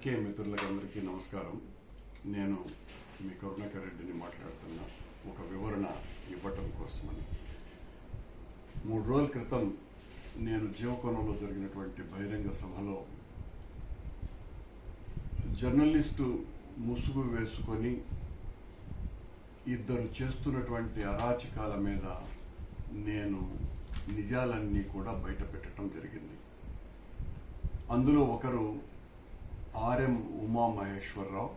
పాత్రికేయ మిత్రులందరికీ నమస్కారం. నేను మీ కరుణాకర్ రెడ్డిని మాట్లాడుతున్నా ఒక వివరణ ఇవ్వటం కోసమని. 3 రోజుల క్రితం నేను జీవకోణంలో జరిగినటువంటి బహిరంగ సభలో జర్నలిస్టు ముసుగు వేసుకొని ఇద్దరు చేస్తున్నటువంటి అరాచకాల మీద నేను నిజాలన్నీ కూడా బయట పెట్టడం జరిగింది. అందులో ఒకరు ఆర్ఎం ఉమామహేశ్వరరావు.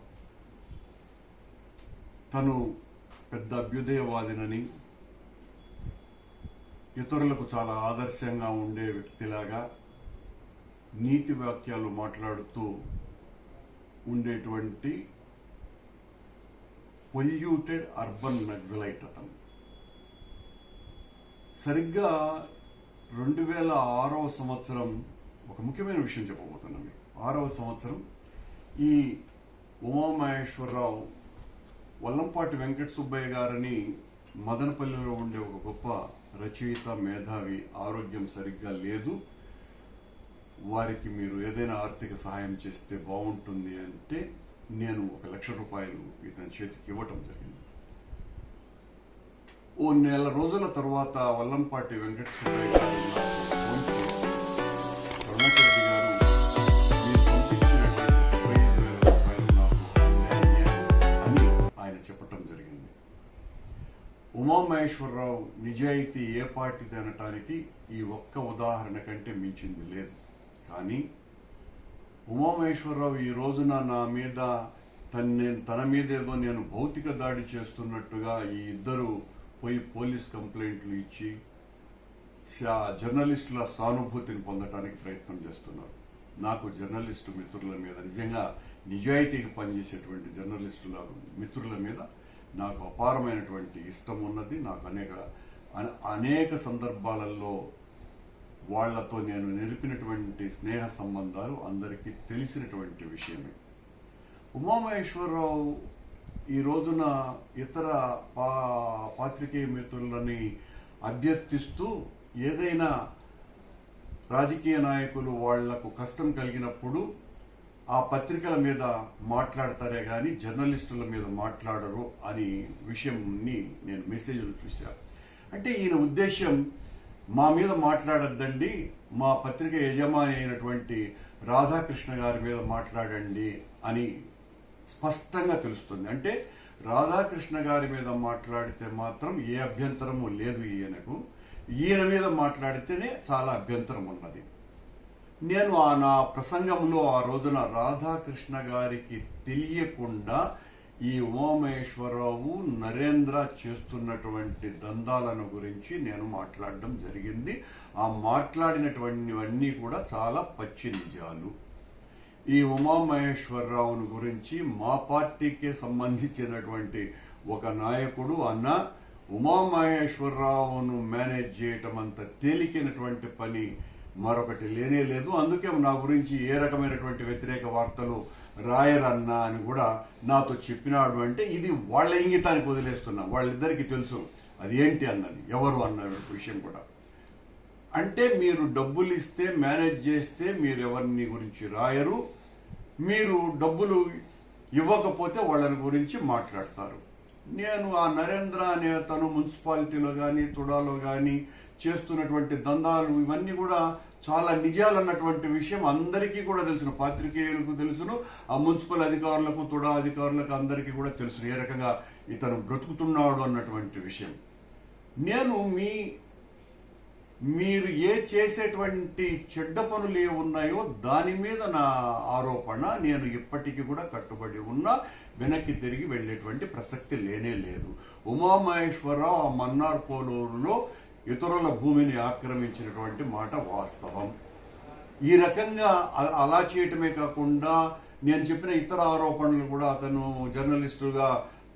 తను పెద్ద అభ్యుదయవాదినని, ఇతరులకు చాలా ఆదర్శంగా ఉండే వ్యక్తిలాగా నీతి వాక్యాలు మాట్లాడుతూ ఉండేటువంటి పొల్యూటెడ్ అర్బన్ నక్సలైట్ అతను. సరిగ్గా 2006వ సంవత్సరం ఒక ముఖ్యమైన విషయం చెప్పబోతున్నాను మీకు. 6వ సంవత్సరం ఈ ఉమామహేశ్వరరావు వల్లంపాటి వెంకట సుబ్బయ్య గారని మదనపల్లిలో ఉండే ఒక గొప్ప రచయిత, మేధావి, ఆరోగ్యం సరిగ్గా లేదు, వారికి మీరు ఏదైనా ఆర్థిక సహాయం చేస్తే బాగుంటుంది అంటే నేను 1 లక్ష రూపాయలు ఇతని చేతికి ఇవ్వటం జరిగింది. ఓ నెల రోజుల తర్వాత వల్లంపాటి వెంకట సుబ్బయ్య గారు కరుణాకర్ రెడ్డి గారు మీరు పంపించినటువంటి 25,000 రూపాయలు నాకు అని ఆయన చెప్పటం జరిగింది. ఉమామహేశ్వరరావు నిజాయితీ ఏ పార్టీది అనటానికి ఈ ఒక్క ఉదాహరణ కంటే మించింది లేదు. కానీ ఉమామహేశ్వరరావు ఈ రోజున నా మీద తన మీద ఏదో నేను భౌతిక దాడి చేస్తున్నట్టుగా ఈ ఇద్దరు పోయి పోలీస్ కంప్లైంట్లు ఇచ్చి జర్నలిస్టుల సానుభూతిని పొందటానికి ప్రయత్నం చేస్తున్నారు. నాకు జర్నలిస్టు మిత్రుల మీద, నిజంగా నిజాయితీకి పనిచేసేటువంటి జర్నలిస్టుల మిత్రుల మీద నాకు అపారమైనటువంటి ఇష్టం ఉన్నది. నాకు అనేక సందర్భాలలో వాళ్లతో నేను నిలిపినటువంటి స్నేహ సంబంధాలు అందరికీ తెలిసినటువంటి విషయమే. ఉమామహేశ్వరరావు ఈ రోజున ఇతర పాత్రికేయ మిత్రులని అభ్యర్థిస్తూ ఏదైనా రాజకీయ నాయకులు వాళ్లకు కష్టం కలిగినప్పుడు ఆ పత్రికల మీద మాట్లాడతారే కానీ జర్నలిస్టుల మీద మాట్లాడరు అని విషయంని నేను మెసేజ్లు చూశాను. అంటే ఈయన ఉద్దేశం, మా మీద మాట్లాడద్దండి, మా పత్రిక యజమాని అయినటువంటి రాధాకృష్ణ గారి మీద మాట్లాడండి అని స్పష్టంగా తెలుస్తుంది. అంటే రాధాకృష్ణ గారి మీద మాట్లాడితే మాత్రం ఏ అభ్యంతరము లేదు ఈయనకు, ఈయన మీద మాట్లాడితేనే చాలా అభ్యంతరం ఉన్నది. నేను నా ప్రసంగంలో ఆ రోజున రాధాకృష్ణ గారికి తెలియకుండా ఈ ఉమామహేశ్వరరావు, నరేంద్ర చేస్తున్నటువంటి దందాలను గురించి నేను మాట్లాడడం జరిగింది. ఆ మాట్లాడినటువంటివన్నీ కూడా చాలా పచ్చి నిజాలు. ఈ ఉమామహేశ్వరరావును గురించి మా పార్టీకే సంబంధించినటువంటి ఒక నాయకుడు అన్న, ఉమామహేశ్వరరావును మేనేజ్ చేయటం అంత తేలికైనటువంటి పని మరొకటి లేనే లేదు. అందుకే నా గురించి ఏ రకమైనటువంటి వ్యతిరేక వార్తలు రాయరన్నా అని కూడా నాతో చెప్పినాడు. అంటే ఇది వాళ్ళ ఇంగితానికి వదిలేస్తున్నా, వాళ్ళిద్దరికీ తెలుసు అది ఏంటి అన్నది, ఎవరు అన్న విషయం కూడా. అంటే మీరు డబ్బులు ఇస్తే, మేనేజ్ చేస్తే మీరు ఎవరిని గురించి రాయరు, మీరు డబ్బులు ఇవ్వకపోతే వాళ్ళని గురించి మాట్లాడతారు. నేను ఆ నరేంద్ర అనే తను మున్సిపాలిటీలో కానీ తుడాలో కానీ చేస్తున్నటువంటి దందాలు ఇవన్నీ కూడా చాలా నిజాలన్నటువంటి విషయం అందరికీ కూడా తెలుసును, పాత్రికేయులకు తెలుసును, ఆ మున్సిపల్ అధికారులకు, తుడా అధికారులకు అందరికీ కూడా తెలుసును ఏ రకంగా ఇతను బ్రతుకుతున్నాడు అన్నటువంటి విషయం. నేను మీరు చేసేటువంటి చెడ్డ పనులు ఏ ఉన్నాయో దాని మీద నా ఆరోపణ, నేను ఇప్పటికీ కూడా కట్టుబడి ఉన్నా, వెనక్కి తిరిగి వెళ్ళేటువంటి ప్రసక్తి లేనే లేదు. ఉమామహేశ్వరరావు ఆ మన్నార్ పోలూరులో ఇతరుల భూమిని ఆక్రమించినటువంటి మాట వాస్తవం. ఈ రకంగా అలా చేయటమే కాకుండా నేను చెప్పిన ఇతర ఆరోపణలు కూడా, అతను జర్నలిస్టుగా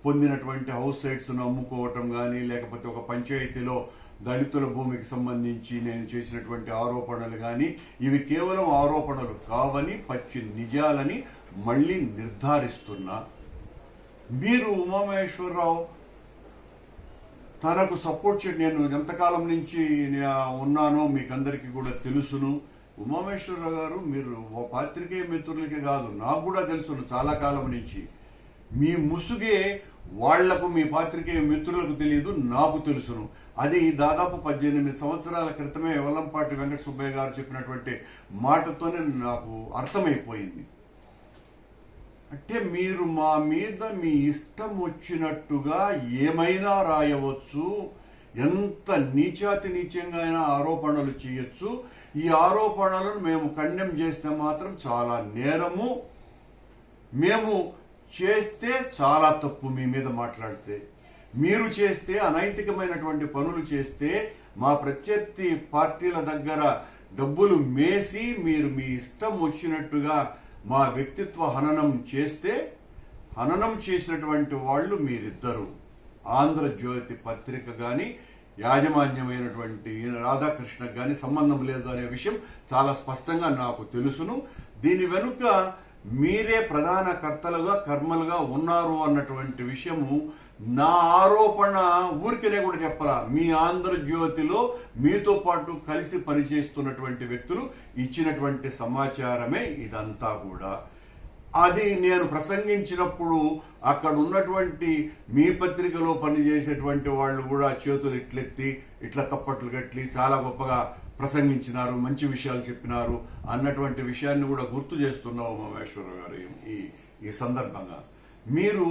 పొందినటువంటి హౌస్ సైట్స్ను అమ్ముకోవటం కానీ, లేకపోతే ఒక పంచాయతీలో దళితుల భూమికి సంబంధించి నేను చేసినటువంటి ఆరోపణలు కానీ, ఇవి కేవలం ఆరోపణలు కావని, పచ్చి నిజాలని మళ్ళీ నిర్ధారిస్తున్నా. మీరు ఉమామహేశ్వరరావు తనకు సపోర్ట్ నేను ఎంతకాలం నుంచి ఉన్నానో మీకు అందరికీ కూడా తెలుసును. ఉమామేశ్వరరావు గారు, మీరు పాత్రికేయ మిత్రులకే కాదు, నాకు కూడా తెలుసు చాలా కాలం నుంచి. మీ ముసుగే వాళ్లకు, మీ పాత్రికేయ మిత్రులకు తెలియదు, నాకు తెలుసును. అది దాదాపు 18 సంవత్సరాల క్రితమే వెల్లంపాటి వెంకట సుబ్బయ్య గారు చెప్పినటువంటి మాటతోనే నాకు అర్థమైపోయింది. అంటే మీరు మా మీద మీ ఇష్టం వచ్చినట్టుగా ఏమైనా రాయవచ్చు, ఎంత నీచాతి నీచంగా అయినా ఆరోపణలు చేయొచ్చు. ఈ ఆరోపణలను మేము కండెమ్ చేస్తే మాత్రం చాలా నేరము, మేము చేస్తే చాలా తప్పు. మీ మీద మాట్లాడితే, మీరు చేస్తే అనైతికమైనటువంటి పనులు చేస్తే, మా ప్రత్యర్థి పార్టీల దగ్గర డబ్బులు మేసి మీరు మీ ఇష్టం వచ్చినట్టుగా మా వ్యక్తిత్వ హననం చేస్తే, హననం చేసినటువంటి వాళ్ళు మీరిద్దరు. ఆంధ్రజ్యోతి పత్రిక కానీ యాజమాన్యమైనటువంటి రాధాకృష్ణకు కానీ సంబంధం లేదు అనే విషయం చాలా స్పష్టంగా నాకు తెలుసును. దీని వెనుక మీరే ప్రధాన కర్తలుగా కర్మలుగా ఉన్నారు అన్నటువంటి విషయము నా ఆరోపణ ఊరికనే కూడా చెప్పరా. మీ ఆంధ్రజ్యోతిలో మీతో పాటు కలిసి పనిచేస్తున్నటువంటి వ్యక్తులు ఇచ్చినటువంటి సమాచారమే ఇదంతా కూడా. అది నేను ప్రసంగించినప్పుడు అక్కడ ఉన్నటువంటి మీ పత్రికలో పనిచేసేటువంటి వాళ్ళు కూడా చేతులు ఇట్లెత్తి ఇట్లా తప్పట్లు కట్టి చాలా గొప్పగా ప్రసంగించినారు, మంచి విషయాలు చెప్పినారు అన్నటువంటి విషయాన్ని కూడా గుర్తు చేస్తున్నావు ఉమామేశ్వరరావు గారు. ఈ సందర్భంగా మీరు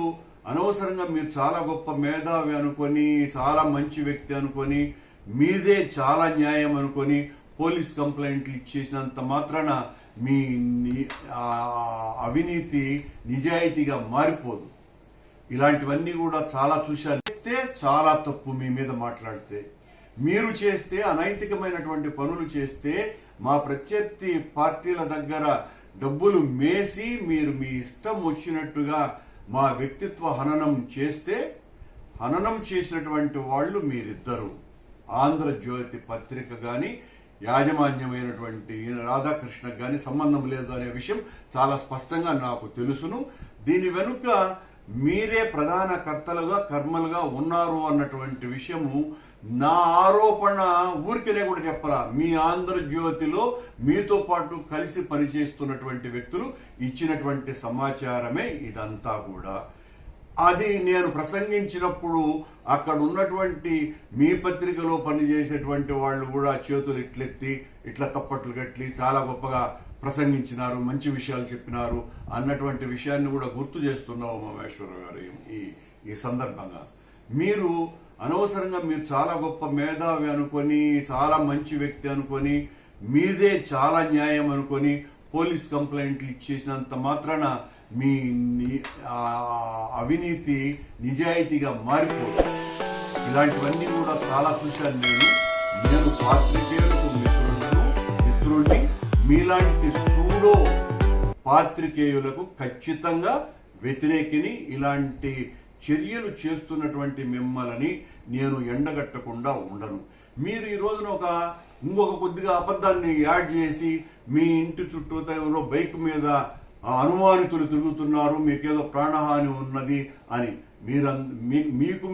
అనవసరంగా మీరు చాలా గొప్ప మేధావి అనుకొని, చాలా మంచి వ్యక్తి అనుకొని, మీదే చాలా న్యాయం అనుకొని పోలీస్ కంప్లైంట్లు ఇచ్చేసినంత మాత్రాన మీ అవినీతి నిజాయితీగా మారిపోదు. ఇలాంటివన్నీ కూడా చాలా చూశాను. చేస్తే చాలా తప్పు, మీ మీద మాట్లాడితే. మీరు చేస్తే అనైతికమైనటువంటి పనులు చేస్తే, మా ప్రత్యర్థి పార్టీల దగ్గర డబ్బులు మేసి మీరు మీ ఇష్టం వచ్చినట్టుగా మా వ్యక్తిత్వ హననం చేస్తే, హననం చేసినటువంటి వాళ్ళు మీరిద్దరు. ఆంధ్రజ్యోతి పత్రిక కానీ యాజమాన్యమైనటువంటి రాధాకృష్ణకు కానీ సంబంధం లేదు అనే విషయం చాలా స్పష్టంగా నాకు తెలుసును. దీని వెనుక మీరే ప్రధాన కర్తలుగా కర్మలుగా ఉన్నారు అన్నటువంటి విషయము నా ఆరోపణ ఊరికనే కూడా చెప్పరా. మీ ఆంధ్రజ్యోతిలో మీతో పాటు కలిసి పనిచేస్తున్నటువంటి వ్యక్తులు ఇచ్చినటువంటి సమాచారమే ఇదంతా కూడా. అది నేను ప్రసంగించినప్పుడు అక్కడ ఉన్నటువంటి మీ పత్రికలో పనిచేసేటువంటి వాళ్ళు కూడా చేతులు ఇట్లెత్తి ఇట్లా తప్పట్లు కట్టి చాలా గొప్పగా ప్రసంగించినారు, మంచి విషయాలు చెప్పినారు అన్నటువంటి విషయాన్ని కూడా గుర్తు చేస్తున్నావు ఉమామేశ్వరరావు గారు. ఈ సందర్భంగా మీరు అనవసరంగా మీరు చాలా గొప్ప మేధావి అనుకొని, చాలా మంచి వ్యక్తి అనుకొని, మీదే చాలా న్యాయం అనుకొని పోలీస్ కంప్లైంట్లు ఇచ్చేసినంత మాత్రాన మీ అవినీతి నిజాయితీగా మారిపోదు. ఇలాంటివన్నీ కూడా చాలా చూశాను నేను పాత్రికేయులకు మిత్రుడిని. మీలాంటి సూడో పాత్రికేయులకు ఖచ్చితంగా వ్యతిరేకిని. ఇలాంటి చర్యలు చేస్తున్నటువంటి మిమ్మల్ని నేను ఎండగట్టకుండా ఉండను. మీరు ఈ రోజున ఇంకొక కొద్దిగా అబద్ధాన్ని యాడ్ చేసి మీ ఇంటి చుట్టూ ఎవరో బైక్ మీద అనుమానితులు తిరుగుతున్నారు, మీకేదో ప్రాణహాని ఉన్నది అని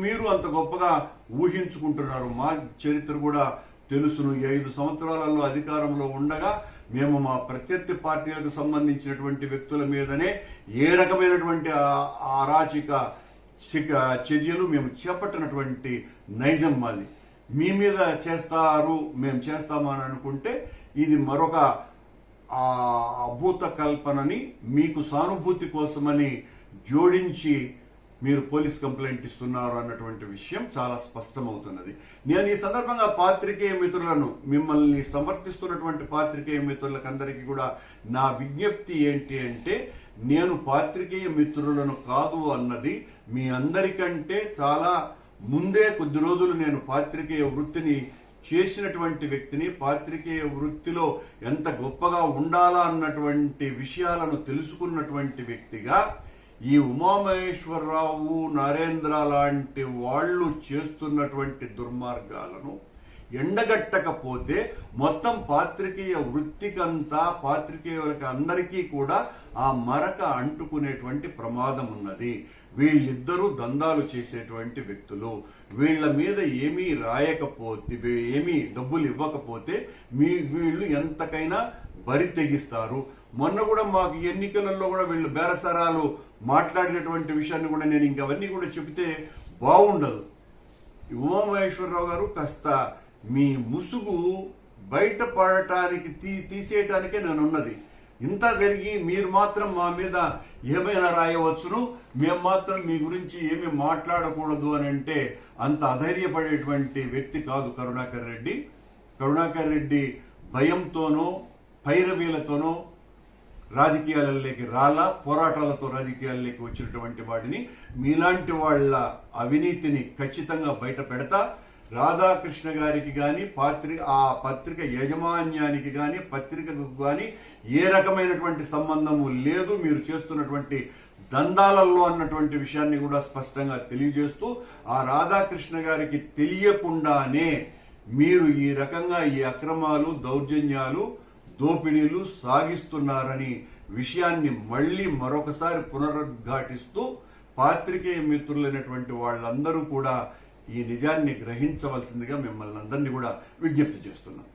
మీరు అంత గొప్పగా ఊహించుకుంటున్నారు. మా చరిత్ర కూడా తెలుసును. 5 సంవత్సరాలలో అధికారంలో ఉండగా మేము మా ప్రత్యర్థి పార్టీలకు సంబంధించినటువంటి వ్యక్తుల మీదనే ఏ రకమైనటువంటి అరాచక చర్యలు మేము చేపట్టినటువంటి నైజం మాది. మీ మీద చేస్తారు, మేము చేస్తామని అనుకుంటే ఇది మరొక అభూత కల్పనని మీకు సానుభూతి కోసమని జోడించి మీరు పోలీస్ కంప్లైంట్ ఇస్తున్నారు అన్నటువంటి విషయం చాలా స్పష్టమవుతున్నది. నేను ఈ సందర్భంగా పాత్రికేయ మిత్రులను, మిమ్మల్ని సమర్థిస్తున్నటువంటి పాత్రికేయ మిత్రులకందరికీ కూడా నా విజ్ఞప్తి ఏంటి అంటే, నేను పాత్రికేయ మిత్రులను కాదు అన్నది మీ అందరికంటే చాలా ముందే కొద్ది రోజులు నేను పాత్రికేయ వృత్తిని చేసినటువంటి వ్యక్తిని. పాత్రికేయ వృత్తిలో ఎంత గొప్పగా ఉండాలా అన్నటువంటి విషయాలను తెలుసుకున్నటువంటి వ్యక్తిగా ఈ ఉమామహేశ్వరరావు, నరేంద్ర లాంటి వాళ్ళు చేస్తున్నటువంటి దుర్మార్గాలను ఎండగట్టకపోతే మొత్తం పాత్రికేయ వృత్తికంతా, పాత్రికేయులకి అందరికీ కూడా ఆ మరక అంటుకునేటువంటి ప్రమాదం ఉన్నది. వీళ్ళిద్దరూ దందాలు చేసేటువంటి వ్యక్తులు. వీళ్ళ మీద ఏమీ రాయకపోతే, ఏమీ డబ్బులు ఇవ్వకపోతే వీళ్ళు ఎంతకైనా బరి తెగిస్తారు. మొన్న కూడా మాకు ఎన్నికలలో కూడా వీళ్ళు బేరసారాలు మాట్లాడినటువంటి విషయాన్ని కూడా నేను ఇంకవన్నీ కూడా చెబితే బాగుండదు. ఉమామహేశ్వరరావు గారు కాస్త మీ ముసుగు బయటపడటానికి తీసేయటానికే నేనున్నది. ఇంత జరిగి మీరు మాత్రం మా మీద ఏమైనా రాయవచ్చును, మేము మాత్రం మీ గురించి ఏమీ మాట్లాడకూడదు అని అంటే అంత అధైర్యపడేటువంటి వ్యక్తి కాదు కరుణాకర్ రెడ్డి. కరుణాకర్ రెడ్డి భయంతోనో పైరవీలతోనో రాజకీయాలలోకి పోరాటాలతో రాజకీయాల్లోకి వచ్చినటువంటి వాడిని. మీలాంటి వాళ్ళ అవినీతిని ఖచ్చితంగా బయట పెడతా. రాధాకృష్ణ గారికి కానీ ఆ పత్రిక యాజమాన్యానికి కానీ పత్రికకు కానీ ఏ రకమైనటువంటి సంబంధము లేదు. మీరు చేస్తున్నటువంటి దందాలలో అన్నటువంటి విషయాన్ని కూడా స్పష్టంగా తెలియజేస్తూ, ఆ రాధాకృష్ణ గారికి తెలియకుండానే మీరు ఈ రకంగా ఈ అక్రమాలు, దౌర్జన్యాలు, దోపిడీలు సాగిస్తున్నారని విషయాన్ని మళ్ళీ మరొకసారి పునరుద్ఘాటిస్తూ పాత్రికేయ మిత్రులైనటువంటి వాళ్ళందరూ కూడా ఈ నిజాన్ని గ్రహించవలసిందిగా మిమ్మల్ని అందరినీ కూడా విజ్ఞప్తి చేస్తున్నాం.